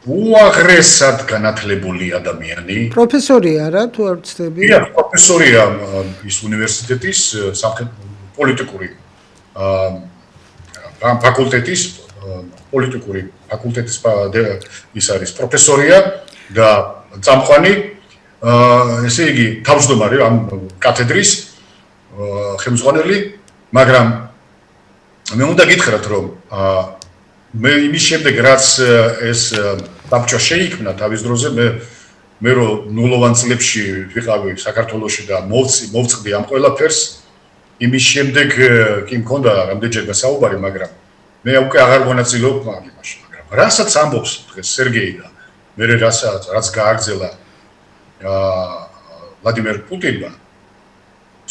უაღრესად განათლებული ადამიანი. პროფესორია რა, თუ არ ვცდები? კი, პროფესორია ის უნივერსიტეტის პოლიტიკური ფაკულტეტის ის არის პროფესორია და წამყვანი, ესე იგი თავმჯდომარე ამ კათედრის ხელმძღვანელი, მაგრამ მე უნდა გითხრათ რომ მე იმის შემდეგ რაც ეს საბჭო შეიქმნა თავის დროზე მე რო ნულოვან წლებში ვიყავი საქართველოში და მოვწყდი ამ ყველაფერს იმის შემდეგ კი მქონდა რამდენჯერმე საუბარი მაგრამ მე უკვე აღარ მონაწილეობ იმაში მაგრამ რასაც ამბობს დღეს სერგეი და მე რაც გააგრძელა ვლადიმერ პუტინმა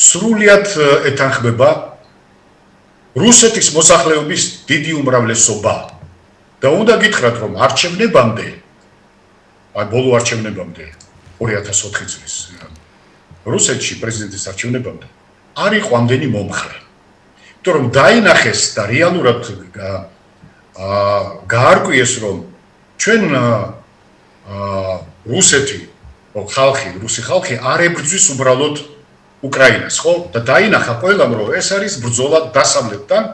სრულიად ეთანხმება რუსეთის მოსახლეობის დიდი უმრავლესობა და უნდა გითხრათ რომ არჩევნებამდე აი ბოლო არჩევნებამდე 2004 წლის რუსეთში პრეზიდენტის არჩევნებამდე არ იყო ამდენი მომხრე. იმიტომ რომ დაინახეს და რეალურად გაარკვიეს რომ ჩვენ რუსი ხალხი არ ებრძვის უბრალოდ უკრაინას, ხო? და დაინახა ყველამ რომ ეს არის ბრძოლა დასავლეთთან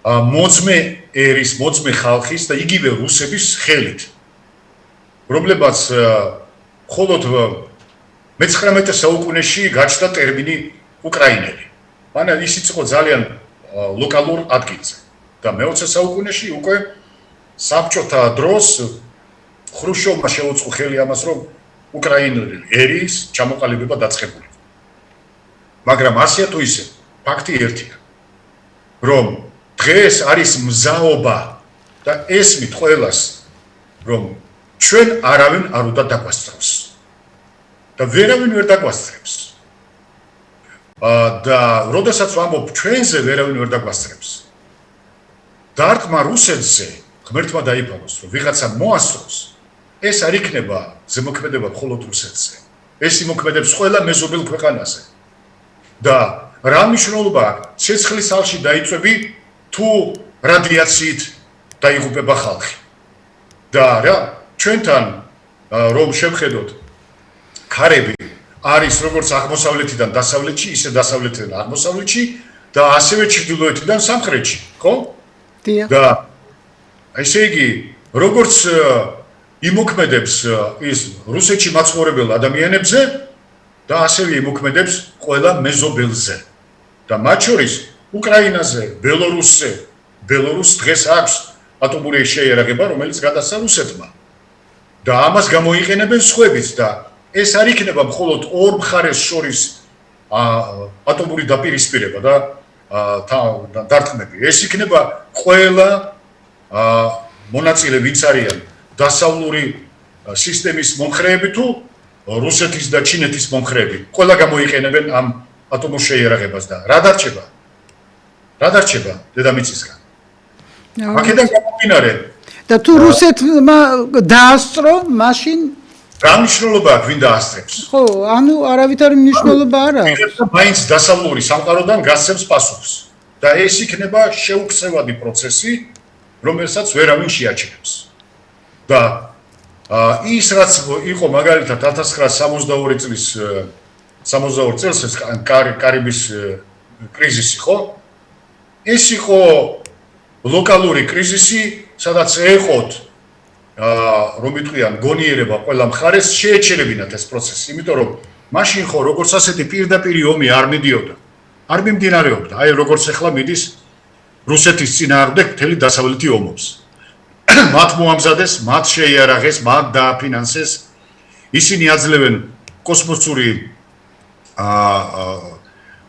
მოწმე ხალხის და იგივე რუსების ხელით. რომლებაც მხოლოდ მე-19 საუკუნეში გაჩნდა ტერმინი უკრაინელი. მანამ ისიც იყო ძალიან ლოკალურ ადგილზე. და მე-20 საუკუნეში უკვე საბჭოთა დროს ხრუშჩოვმა შეუწყო ხელი ამას, რომ უკრაინელი ერის ჩამოყალიბება დაწყებული. მაგრამ ასე თუ ისე ფაქტი ერთია, რომ დღეს არის მზაობა და ესმით ყველას, რომ ჩვენ არავინ არ უნდა დაგვასწროს. და ვერავინ ვერ დაგვასწრებს. და როდესაც ვამბობ ჩვენზე ვერავინ ვერ დაგვასწრებს. დარტყმა რუსეთზე ღმერთმა დაიფაროს, რომ ვიღაცა მოასწროს, ეს არ იქნება ზემოქმედება მხოლოდ რუსეთზე. ეს იმოქმედებს ყველა მეზობელ ქვეყანაზე. და რა მნიშვნელობა აქვს ცეცხლის ალში დაიწვევი თუ რადიაციით დაიღუპება ხალხი. და რა ჩვენთან რომ შევხედოთ ქარები არის როგორც აღმოსავლეთიდან დასავლეთში, ისე დასავლეთიდან აღმოსავლეთში და ასევე ჩრდილოეთიდან სამხრეთში, ხო? და ესე იგი, როგორც იმოქმედებს ის რუსეთში მაცხოვრებელ ადამიანებზე და ასევე იმოქმედებს ყველა მეზობელზე. და მათ შორის უკრაინაზე, ბელორუსზე, ბელორუსს დღეს აქვს ატომური შეიარაღება, რომელიც გადასცა რუსეთმა. და ამას გამოიყენებენ სხვებიც და ეს არ იქნება მხოლოდ ორ მხარეს შორის ატომური დაპირისპირება და დარტყმები. ეს იქნება ყველა მონაწილე ვინც არიან დასავლური სისტემის მომხრეები თუ რუსეთის და ჩინეთის მომხრეები. ყველა გამოიყენებენ ამ ატომურ შეიარაღებას და რა დარჩება? რა დარჩება დედამიწისგან? აქედან გამომდინარე და თუ რუსეთმა დაასწრო, მაშინ რა მნიშვნელობა აქვს ვინ დაასწრებს? ხო, ანუ არავითარი მნიშვნელობა არ აქვს. მაინც დასავლური სამყაროდან გასცემს პასუხს და ეს იქნება შეუქცევადი პროცესი, რომელსაც ვერავინ შეაჩერებს. და ის რაც იყო მაგალითად 1962 წლის 62 წელს ეს კარიბის კრიზისი, ხო? ეს იყო ლოკალური კრიზისი, სადაც ეყოთ რომ იტყვიან გონიერება ყველა მხარეს შეეჩერებინათ ეს პროცესი, იმიტომ რომ მაშინ ხო როგორც ასეთი პირდაპირი ომი არ მიდიოდა. არ მიმდინარეობდა. აი როგორც ახლა მიდის რუსეთის წინააღმდეგ მთელი დასავლეთი ომობს. მათ მოამზადეს, მათ შეიარაღეს, მათ დააფინანსეს. ისინი აძლევენ კოსმოსური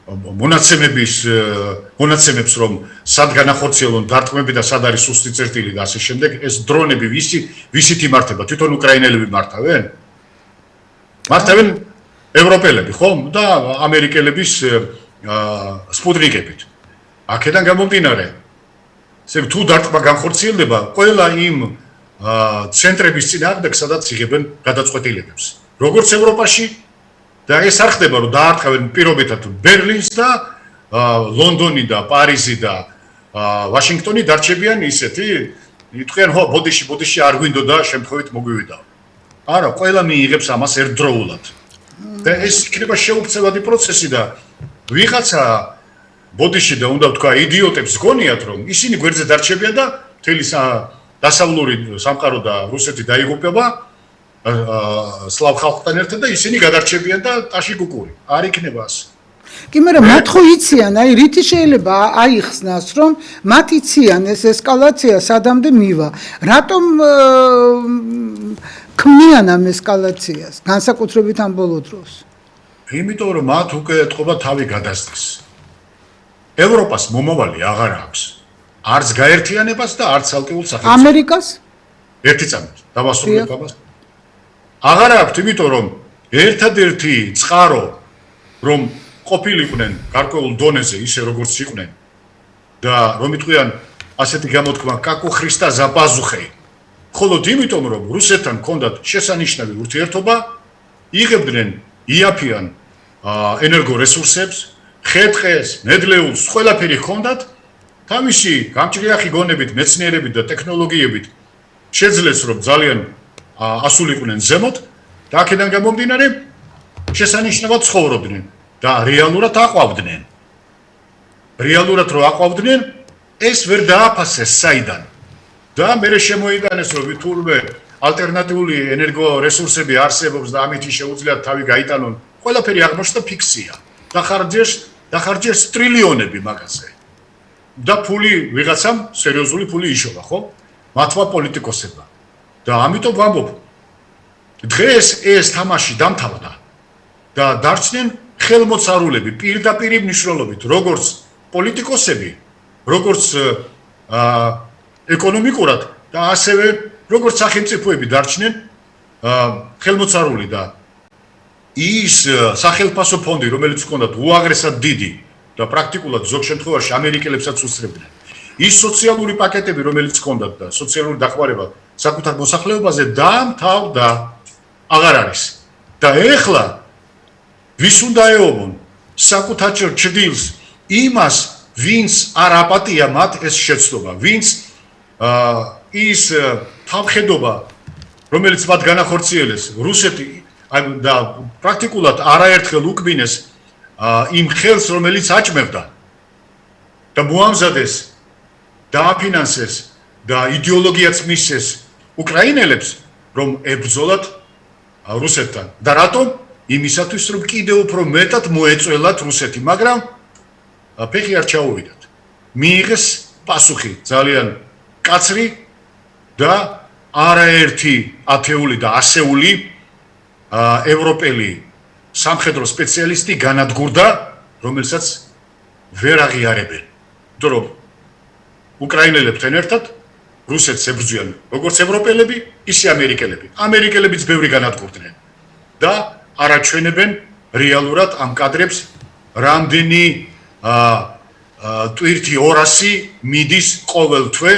მონაცემებს, რომ სად განახორციელონ დარტყმები და სად არის სუსტი წერტილი და ასე შემდეგ. ეს დრონები ვისით იმართება? თვითონ უკრაინელები მართავენ? მართავენ ევროპელები, ხო? და ამერიკელების სპუტნიკებით. აქედან გამომდინარე, თუ დარტყმა განხორციელდება, ყველა იმ ცენტრების წინააღმდეგ, სადაც იღებენ გადაწყვეტილებებს. როგორც ევროპაში და ეს არ ხდება, რომ დაარტყმენ პირობითად ბერლინს და ლონდონი და პარიზი და ვაშინგტონი დარჩებიან ისეთი, იტყვიან, ხო, ბოდიში არ გვინდოდა, შემთხვევით მოგვივიდა. არა, ყველა მიიღებს ამას ერთდროულად. და ეს იქნება შეუქცევადი პროცესი და ვიღაცა ბოდიში და უნდა ვთქვა იდიოტებს გონიათ, რომ ისინი გვერდზე დარჩებიან და მთელი დასავლური სამყარო და რუსეთი დაიღუპება სლავ ხალხთან ერთად და ისინი გადარჩებიან და ტაში გუგური. არ იქნება ასე. კი, მაგრამ მათ ხო იციან, აი რითი შეიძლება აიხსნას, რომ მათ იციან ეს ესკალაცია სადამდე მივა. რატომ ქმნიან ამ ესკალაციას, განსაკუთრებით ამ ბოლო დროს? იმიტომ რომ მათ უკვე ეთყობა თავი გადასცეს. ევროპას მომავალი აღარ აქვს. არც გაერთიანებას და არც ცალკეულ სახელმწიფოს. ამერიკას? ერთი წამით დავასრულებ ამას. აღარ აქვს, იმიტომ რომ ერთადერთი წყარო რომ ყოფილიყვნენ გარკვეულ დონეზე ისე როგორც იყვნენ და რომ იტყვიან ასეთი გამოთქმა კაკო ხრისტა ზაპაზუხე. ხოლოდ იმიტომ რომ რუსეთთან ჰქონდათ შესანიშნავი ურთიერთობა, იღებდნენ იაფიან ენერგორესურსებს, ხე-ტყეს, ნედლეულს, ყველაფერი ჰქონდათ, თავისი გამჭრიახი გონებით, მეცნიერებით და ტექნოლოგიებით შეძლეს რომ ძალიან ასულიყვნენ ზემოთ და აქედან გამომდინარე შესანიშნავად ცხოვრობდნენ და რეალურად აყვავდნენ. რეალურად რო აყვავდნენ, ეს ვერ დააფასეს საიდან. და მერე შემოიტანეს რომ თურმე ალტერნატიული ენერგორესურსები არსებობს და ამით შეუძლიათ თავი გაიტანონ. ყველაფერი აღმოჩნდა ფიქსია. დახარჯეს ტრილიონები მაგაზე. და ფული ვიღაცამ სერიოზული ფული იშოვა, ხო? მათმა პოლიტიკოსებმა. და ამიტომ ვამბობ, დღეს ეს თამაში დამთავრდა და დარჩნენ ხელმოწარულები პირდაპირ მნიშვნელობით, როგორც პოლიტიკოსები, როგორც ეკონომიკურად და ასევე როგორც სახელმწიფოები დარჩნენ ხელმოწარული და ის სახელმწიფო ფონდი, რომელიც ჰქონდათ უაღრესად დიდი და პრაქტიკულად ზოგ შემთხვევაში ამერიკელებსაც უსწრებდნენ. ის სოციალური პაკეტები, რომელიც ჰქონდათ და სოციალური დახმარება საკუთარ მოსახლეობაზე დაამთავრდა, აღარ არის. და ეხლა ვის უნდა ეუბნონ საკუთარ ჭრილს იმას, ვინც არ აპატია მათ ეს შეცდომა, ვინც ის თავხედობა, რომელიც მათ განახორციელეს, რუსეთი და პრაქტიკულად არაერთხელ უკბინეს იმ ხელს, რომელიც აჭმევდა და მოამზადეს, დააფინანსეს და იდეოლოგიაც მისცეს უკრაინელებს, რომ ებრძოლათ რუსეთთან. და რატომ? იმისათვის, რომ კიდევ უფრო მეტად მოეწველათ რუსეთი, მაგრამ ფეხი არ ჩაუვიდათ. მიიღეს პასუხი ძალიან კაცრი და არაერთი ათეული და ასეული ევროპელი სამხედრო სპეციალისტი განადგურდა, რომელსაც ვერ აღიარებენ. იმიტომ რომ უკრაინელებთან ერთად რუსეთს ებრძვიან როგორც ევროპელები, ისე ამერიკელები. ამერიკელებიც ბევრი განადგურდნენ და არ აჩვენებენ რეალურად ამ კადრებს რამდენი ტვირთი 200 მიდის ყოველ თვე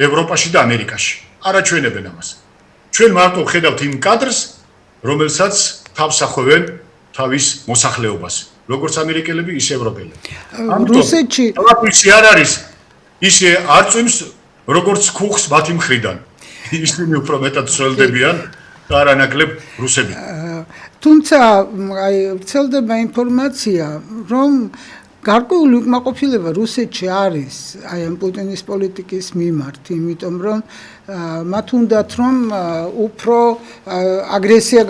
ევროპაში და ამერიკაში. არ აჩვენებენ ამას. ჩვენ მარტო ხედავთ იმ კადრს, რომელსაც თავს ახევენ თავის მოსახლეობას, როგორც ამერიკელები, ისე ევროპელები. რუსეთში ყველაფერი არ არის ისე არ წვიმს, როგორც ქუხს მათი მხრიდან. ისინი უფრო მეტად ცველდებიან და არანაკლებ რუსები. თუმცა აი ვრცელდება ინფორმაცია, რომ გარკვეული უკმაყოფილება რუსეთში არის აი ამ პუტინის პოლიტიკის მიმართ, იმიტომ რომ მათ უნდათ რომ უფრო აგრესია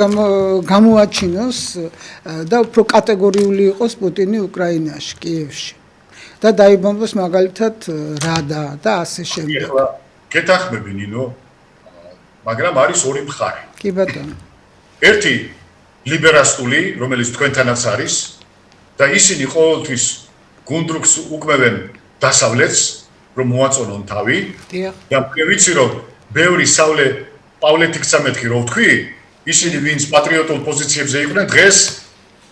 გამოაჩინოს და უფრო კატეგორიული იყოს პუტინი უკრაინაში, კიევში. და დაიბომბოს მაგალითად რადა და ასე შემდეგ. ეხლა გეთახმები ნინო, მაგრამ არის ორი მხარე. კი ბატონო. ერთი ლიბერასტული, რომელიც თქვენთანაც არის და ისინი ყოველთვის გუნდრუქს უკმევენ დასავლეთს, რომ მოაწონონ თავი. დიახ. და მე ვიცი რომ ბევრი სავლე პავლეთიქცა მეთქი რო ვთქვი, ისინი ვინც პატრიოტულ პოზიციებზე იყვნენ, დღეს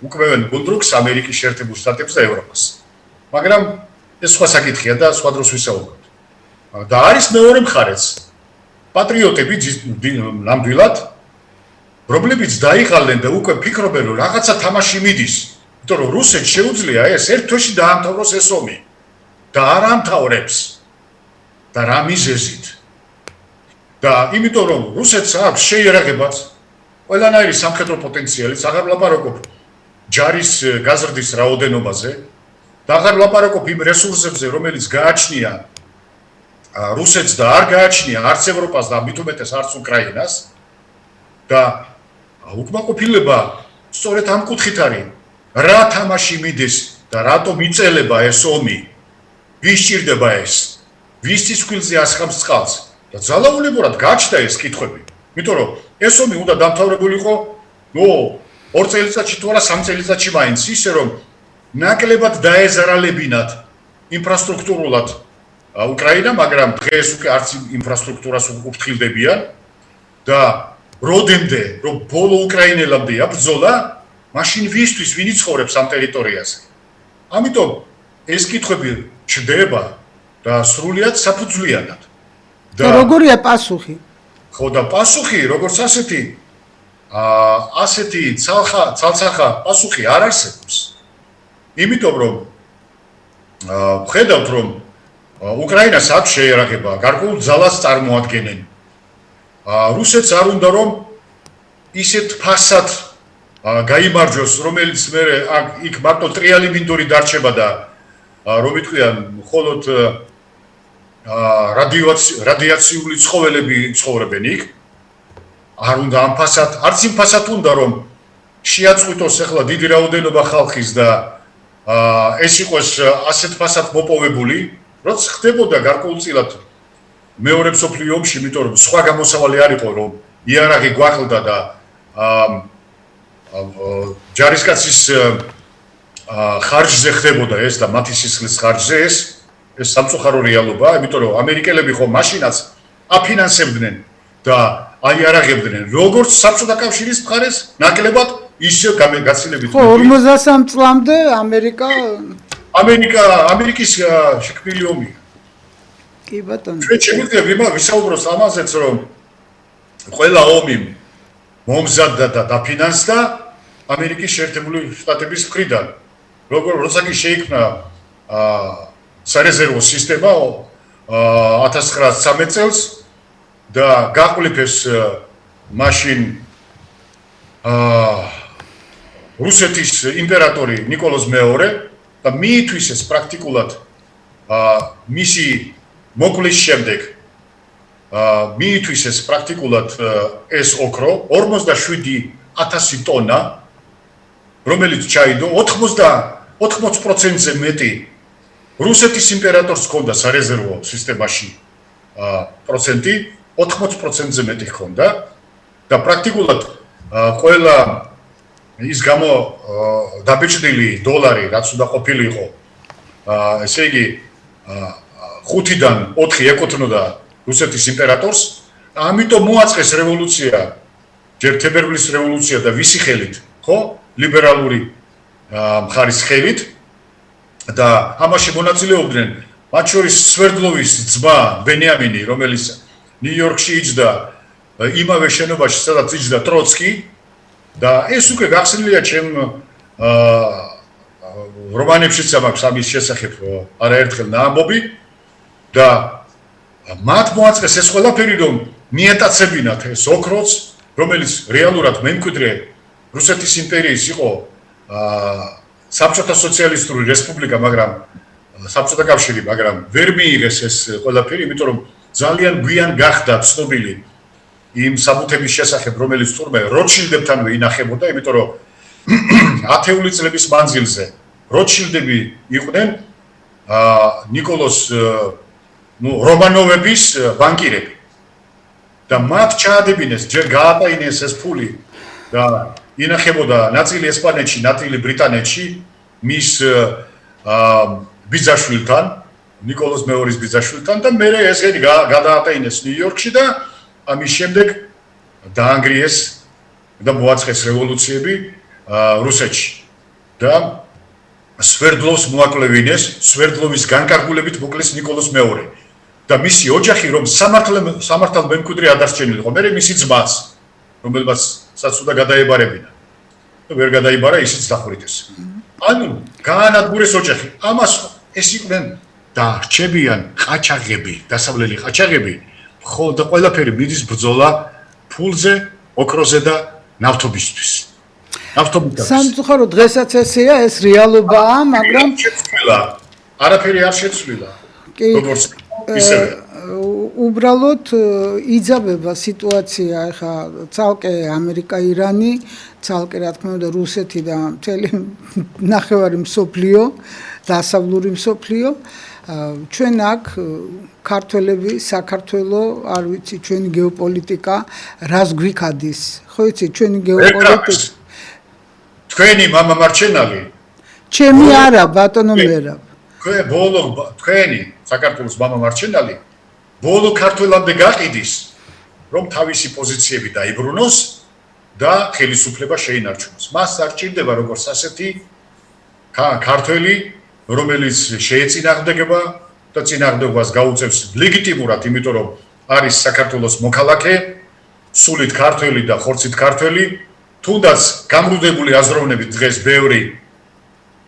უკმევენ გუნდრუქს ამერიკის შეერთებულ შტატებს და ევროპას. მაგრამ ეს სხვა საკითხია და სხვა დროს ვისაუბრებთ. და არის მეორე მხარეც. პატრიოტები ნამდვილად რომლებიც დაიღალნენ და უკვე ფიქრობენ რომ რაღაცა თამაში მიდის. იმიტომ რომ რუსეთს შეუძლია ეს ერთ თვეში დაამთავროს ეს ომი და არ ამთავრებს და რა მიზეზით. და იმიტომ რომ რუსეთს აქვს შეიარაღებაც, ყველანაირი სამხედრო პოტენციალიც, აღარ ვლაპარაკობ ჯარის გაზრდის რაოდენობაზე და აღარ ვლაპარაკობ იმ რესურსებზე, რომელიც გააჩნია რუსეთს და არ გააჩნია არც ევროპას და მით უმეტეს არც უკრაინას და უკმაყოფილება სწორედ ამ კუთხით არის. რა თამაში მიდის და რატომ იწელება ეს ომი? ვის სჭირდება ეს? ვისთვის ხვილზე ასხამს წყალს? და ძალაუნებურად გაჩნდა ეს კითხვები. იმიტომ რომ ეს ომი უნდა დამთავრებულიყო, 2 წელიწადში თუ არა 3 წელიწადში მაინც, ისე რომ ნაკლებად დაეზარალებინათ ინფრასტრუქტურულად უკრაინა, მაგრამ დღეს უკვე არც ინფრასტრუქტურას უფრთხილდებიან და როდემდე რომ ბოლო უკრაინელამდე აბრძოლა, მაშინ ვისთვის ვინ იცხოვრებს ამ ტერიტორიაზე. ამიტომ ეს კითხვები ჩდება და სრულიად საფუძვლიანად. და როგორია პასუხი? ხო და პასუხი როგორც ასეთი ცალსახა პასუხი არ არსებობს. იმიტომ რომ ხედავთ რომ უკრაინას აქვს შეიარაღება, გარკვეულ ძალას წარმოადგენენ. რუსეთს არ უნდა რომ ისეთ ფასად გაიმარჯოს, რომელიც მე იქ მარტო ტრიალი მინდორი დარჩება და რომ იტყვიან მხოლოდ რადიაციული ცხოველები ცხოვრობენ იქ. არ უნდა ამ ფასად, არც იმ ფასად უნდა რომ შეაწყვიტოს ახლა დიდი რაოდენობა ხალხის და ეს იყოს ასეთ ფასად მოპოვებული, როცა ხდებოდა გარკვეულწილად მეორე მსოფლიო ომში, იმიტომ რომ სხვა გამოსავალი არ იყო, რომ იარაღი გვაყლდა და ჯარისკაცის ხარჯზე ხდებოდა ეს და მათი სისხლის ხარჯზე ეს ეს სამწუხარო რეალობაა, იმიტომ რომ ამერიკელები ხო მაშინაც აფინანსებდნენ და აიარაღებდნენ როგორც საბჭოთა კავშირის მხარეს ნაკლებად ისე გაცილებით. ხო 53 წლამდე ამერიკის შექმნილი ომია. კი ბატონო. ჩვენ შეგვიძლია ვისაუბროთ ამაზეც, რომ ყველა ომი მომზადდა და დაფინანსდა ამერიკის შეერთებული შტატების მხრიდან. როცა კი შეიქმნა სარეზერვო სისტემა 1913 წელს და გაყოლიფეს მაშინ რუსეთის იმპერატორი ნიკოლოზ მეორე და მიითვისეს პრაქტიკულად მისი მოკვლის შემდეგ მიითვისეს პრაქტიკულად ეს ოქრო 47,000 ტონა რომელიც ჩაიდო 80%-ზე მეტი რუსეთის იმპერატორს ჰქონდა სარეზერვო სისტემაში პროცენტი 80%-ზე მეტი ჰქონდა და პრაქტიკულად ყველა ის დაბეჭდილი დოლარი რაც უნდა ყოფილიყო ესე იგი 5-დან 4 ეკუთვნოდა რუსეთის იმპერატორს ამიტომ მოაწყეს რევოლუცია ჯერ თებერვლის რევოლუცია და ვისი ხელით ხო ლიბერალური მხარის ხელით და ამაში მონაწილეობდნენ მათ შორის სვერდლოვის ძმა ბენიამინი რომელიც ნიუ-იორკში იჯდა იმავე შენობაში სადაც იჯდა ტროცკი და ეს უკვე გახსნილია ჩემ რომანებშიც ამაქვს ამის შესახებ არაერთხელ ნაამბობი და მათ მოაწყეს ეს ყველაფერი რომ მიეტაცებინათ ეს ოქროც რომელიც რეალურად მემკვიდრე რუსეთის იმპერიის იყო საბჭოთა სოციალისტური რესპუბლიკა მაგრამ საბჭოთა კავშირი მაგრამ ვერ მიიღეს ეს ყველაფერი იმიტომ რომ ძალიან გვიან გახდა ცნობილი იმ საბუთების შესახებ რომელიც თურმე როტშილდებთანვე ინახებოდა იმიტომ რომ 10 წლების მანძილზე როტშილდები იყვნენ ნიკოლოს რომანოვების ბანკირები და მათ ჩაადებინეს ჯერ გაატაინეს ეს ფული და ინახებოდა ნაწილი ესპანეთში, ნაწილი ბრიტანეთში მის ბიძაშვილთან, ნიკოლოს მეორის ბიძაშვილთან და მე ეს გადაატაინეს ნიუ-იორკში და ამის შემდეგ დაანგრიეს და მოაწყეს რევოლუციები რუსეთში და სვერდლოვს მოაკვლევინეს, სვერდლოვის განკარგულებით მოკლეს ნიკოლოს მეორე და მისი ოჯახი რომ სამართალ მემკვიდრე ადარჩენილიყო, მე მისი ძმაც რომელმაც საცუდა გადაებარებინა. ვერ გადაიბარა ისიც დახვრიტეს. ანუ გაანადგურეს ოჯახი. ამას ეს იყვნენ და რჩებიან ყაჩაღები, დასავლელი ყაჩაღები, ხო და ყველაფერი მიდის ბრძოლა ფულზე, ოქროზე და ნავთობისთვის. ნავთობითაც. სამწუხარო დღესაც ესეა, ეს რეალობაა, მაგრამ არაფერი არ შეცვლილა. როგორც ისევე უბრალოდ იძაბება სიტუაცია ახლა ცალკე ამერიკა-ირანი, ცალკე რა თქმა უნდა რუსეთი და მთელი ნახევარი მსოფლიო, დასავლური მსოფლიო. ჩვენ აქ ქართველები, საქართველო, არ ვიცი, ჩვენი გეოპოლიტიკა რას გვიქადის. ხო იცი, ჩვენი გეოპოლიტიკა. თქვენი მამა მარჩენალი. ჩემი არა, ბატონო მერაბ. თქვენი საქართველოს მამა მარჩენალი ბოლო ქართველამდე გაყიდის რომ თავისი პოზიციები დაიბრუნოს და ხელისუფლება შეინარჩუნოს. მას არ ჭირდება როგორც ასეთი ქართველი რომელიც შეეწინააღმდეგება და წინააღმდეგობას გაუწევს ლეგიტიმურად, იმიტომ რომ არის საქართველოს მოქალაქე, სულით ქართველი და ხორცით ქართველი, თუნდაც გამრუდებული აზროვნებით დღეს ბევრი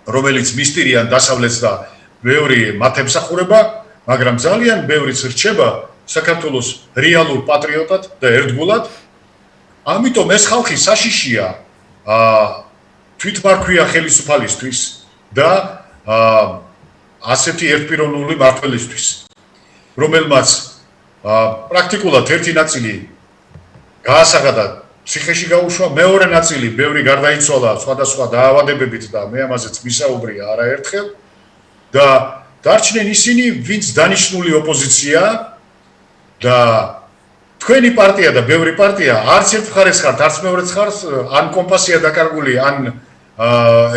რომელიც მისტირიან დასავლეთს და ბევრი მათ ემსახურება, მაგრამ ძალიან ბევრიც რჩება საქართველოს რეალურ პატრიოტად და ერთგულად. ამიტომ ეს ხალხი საშიშია თვითმარქვია ხელისუფალისთვის და ასეთი ერთპიროვნული მმართველისთვის, რომელმაც პრაქტიკულად ერთი ნაწილი გაასაღადა ციხეში გაუშვა, მეორე ნაწილი ბევრი გარდაიცვალა სხვადასხვა დაავადებებით და მე ამაზეც ვისაუბრია არაერთხელ და დარჩნენ ისინი, ვინც დანიშნული ოპოზიცია და თქვენი პარტია და ბევრი პარტია არც ერთ მხარეს ხართ, არც მეორეც ხართ, ან კომპასია დაკარგული, ან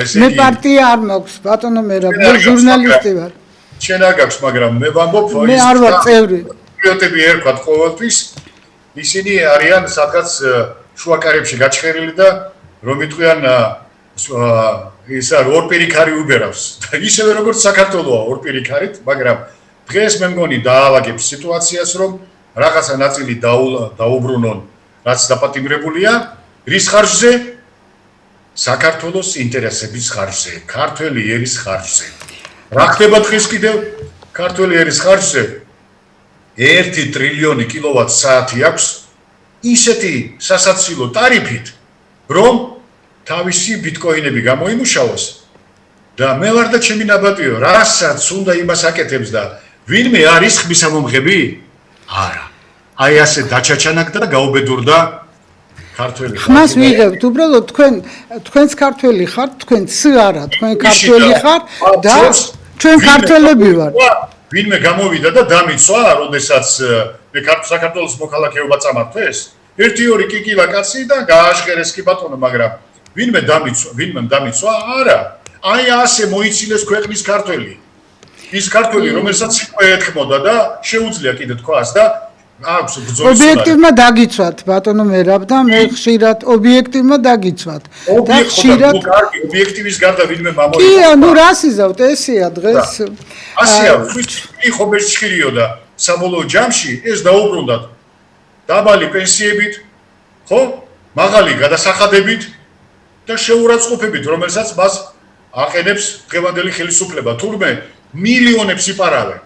ესე იგი მე პარტია არ მაქვს, ბატონო მერაბ, მე ჟურნალისტი ვარ. შენ არ გაქვს, მაგრამ მე ვამბობ, მე არ ვარ წევრი. პატრიოტები ერქვათ ყოველთვის, ისინი არიან სადღაც შუა კარებში გაჩხერილი და რომ იტყვიან ის ორ პირიქარი უბერავს. ისევე როგორც საქართველოა ორ პირიქარით, მაგრამ დღეს მე მგონი დაავაგებს სიტუაციას, რომ რაღაცა ნაწილი დაუბრუნონ, რაც დაპატიმრებულია, რის ხარჯზე? საქართველოს ინტერესების ხარჯზე, ქართველი ერის ხარჯზე. რა ხდება დღეს კიდევ ქართველი ერის ხარჯზე? 1 ტრილიონი კილოვატ-საათი აქვს ისეთი სასაცილო ტარიფით, რომ თავისი ბიტკოინები გამოიმუშავოს და მე ვარ და ჩემი ნაბატიო, რასაც უნდა იმას აკეთებს და ვინმე არის ხმისამომღები? არა. აი ასე დაჩაჩანაკდა და გაუბედურდა ქართველი. ხმას ვიღებთ, უბრალოდ თქვენს ქართველი ხართ, თქვენც არა, თქვენ ქართველი ხარ და ჩვენ ქართველები ვარ. ვინმე გამოვიდა და დამიცვა, როდესაც მე საქართველოს მოქალაქეობა წამართვეს, 1-2 კიკილა კაცი და გააშღერეს კი ბატონო, მაგრამ ვინმე დამიცვა? არა. აი ასე მოიცილეს ქვეყნის ქართველი. ის ქართველი, რომელსაც სიტყვა ეთქმოდა და შეუძლია კიდე თქვას და აქვს ბრძოლის ობიექტივმა დაგიცვათ ბატონო მერაბ და მე ხშირად ობიექტივმა დაგიცვათ. და ხშირად კარგი ობიექტივის გარდა ვინმე მამოი. კი, ანუ რას იზავთ ესეა დღეს. ასეა, ვთქვი ხობერჩხილიო და საბოლოო ჯამში ეს დაუბრუნდათ დაბალი პენსიებით, ხო? მაღალი გადასახადებით და შეურაცხყოფებით, რომელსაც მას აყენებს დღევანდელი ხელისუფლება. თურმე მილიონებს იპარავენ.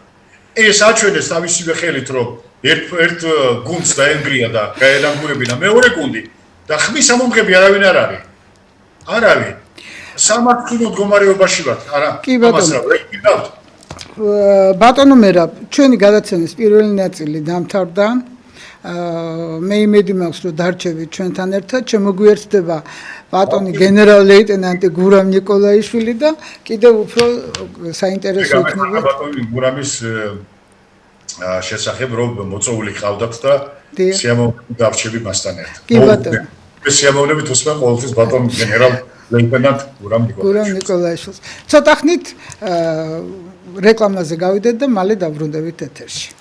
ეს აჩვენეს თავისივე ხელით, რომ ერთ გუნდს დაენგრია და გაენადგურებინა მეორე გუნდი და ხმის ამომღები არავინ არ არის. არავინ. სამართლო მდგომარეობაში ვართ. არა, ამას რა ვეკიდავთ. ბატონო მერაბ, ჩვენი გადაცემის პირველი ნაწილი დამთავრდა. მე იმედი მაქვს, რომ დარჩებით ჩვენთან ერთად, შემოგვიერთდება ბატონი გენერალ-ლეიტენანტი გურამ ნიკოლაიშვილი და კიდევ უფრო საინტერესო იქნება. ბატონი გურამის შესახებ რომ მოწოული ყავდათ და სიამოვნებით დარჩები მასთან ერთად. კი ბატონო. სიამოვნებით უსმენ ყოველთვის ბატონ გენერალ-ლეიტენანტ გურამ ნიკოლაიშვილს. ცოტა ხნით რეკლამაზე გავიდეთ და მალე დავბრუნდებით ეთერში.